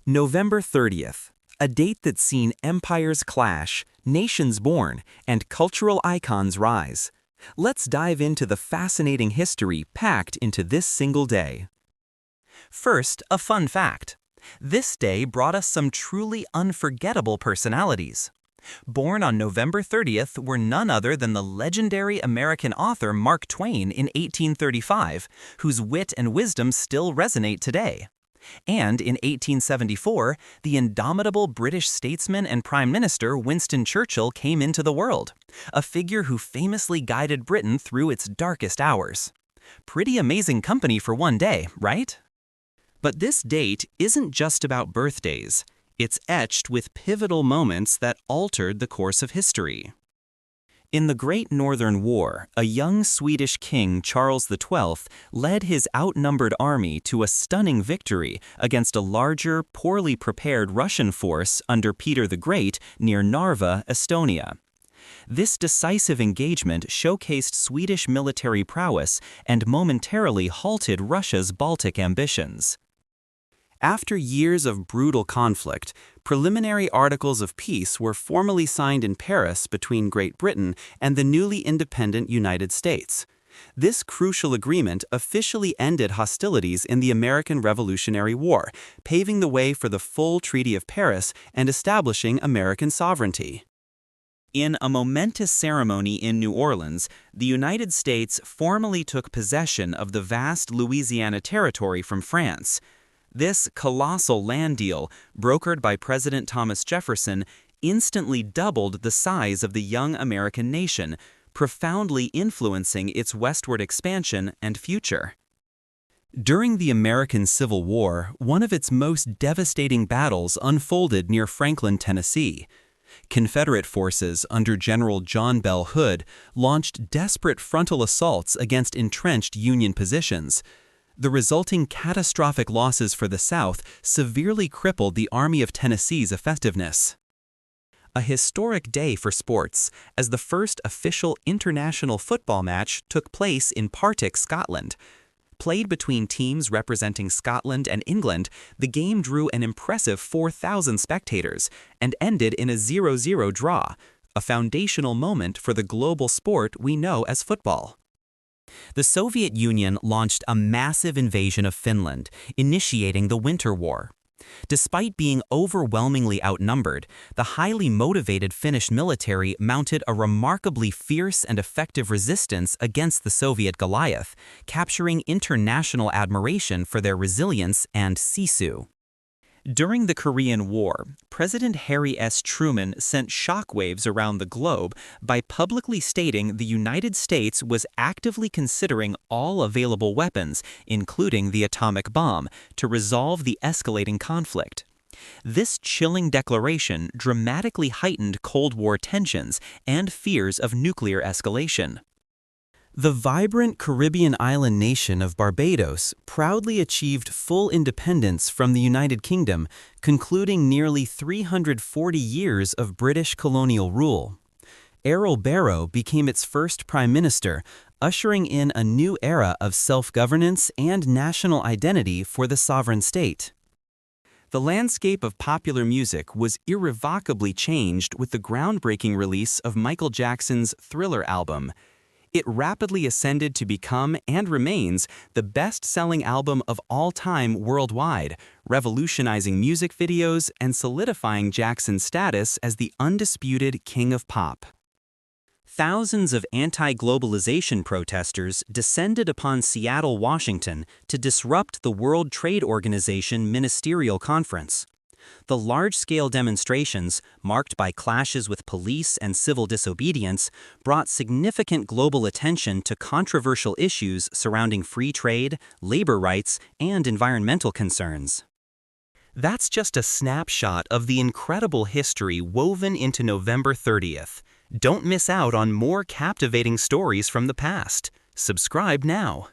November 30th, a date that's seen empires clash, nations born, and cultural icons rise. Let's dive into the fascinating history packed into this single day. First, a fun fact. This day brought us some truly unforgettable personalities. Born on November 30th were none other than the legendary American author Mark Twain in 1835, whose wit and wisdom still resonate today. And in 1874, the indomitable British statesman and Prime Minister Winston Churchill came into the world, a figure who famously guided Britain through its darkest hours. Pretty amazing company for one day, right? But this date isn't just about birthdays. It's etched with pivotal moments that altered the course of history. In the Great Northern War, a young Swedish king, Charles XII, led his outnumbered army to a stunning victory against a larger, poorly prepared Russian force under Peter the Great near Narva, Estonia. This decisive engagement showcased Swedish military prowess and momentarily halted Russia's Baltic ambitions. After years of brutal conflict, preliminary articles of peace were formally signed in Paris between Great Britain and the newly independent United States. This crucial agreement officially ended hostilities in the American Revolutionary War, paving the way for the full Treaty of Paris and establishing American sovereignty. In a momentous ceremony in New Orleans, the United States formally took possession of the vast Louisiana Territory from France. This colossal land deal, brokered by President Thomas Jefferson, instantly doubled the size of the young American nation, profoundly influencing its westward expansion and future. During the American Civil War, one of its most devastating battles unfolded near Franklin, Tennessee. Confederate forces under General John Bell Hood launched desperate frontal assaults against entrenched Union positions. The resulting catastrophic losses for the South severely crippled the Army of Tennessee's effectiveness. A historic day for sports, as the first official international football match took place in Partick, Scotland. Played between teams representing Scotland and England, the game drew an impressive 4,000 spectators and ended in a 0-0 draw, a foundational moment for the global sport we know as football. The Soviet Union launched a massive invasion of Finland, initiating the Winter War. Despite being overwhelmingly outnumbered, the highly motivated Finnish military mounted a remarkably fierce and effective resistance against the Soviet Goliath, capturing international admiration for their resilience and sisu. During the Korean War, President Harry S. Truman sent shockwaves around the globe by publicly stating the United States was actively considering all available weapons, including the atomic bomb, to resolve the escalating conflict. This chilling declaration dramatically heightened Cold War tensions and fears of nuclear escalation. The vibrant Caribbean island nation of Barbados proudly achieved full independence from the United Kingdom, concluding nearly 340 years of British colonial rule. Errol Barrow became its first prime minister, ushering in a new era of self-governance and national identity for the sovereign state. The landscape of popular music was irrevocably changed with the groundbreaking release of Michael Jackson's Thriller album. It rapidly ascended to become, and remains, the best-selling album of all time worldwide, revolutionizing music videos and solidifying Jackson's status as the undisputed king of pop. Thousands of anti-globalization protesters descended upon Seattle, Washington, to disrupt the World Trade Organization Ministerial Conference. The large-scale demonstrations, marked by clashes with police and civil disobedience, brought significant global attention to controversial issues surrounding free trade, labor rights, and environmental concerns. That's just a snapshot of the incredible history woven into November 30th. Don't miss out on more captivating stories from the past. Subscribe now.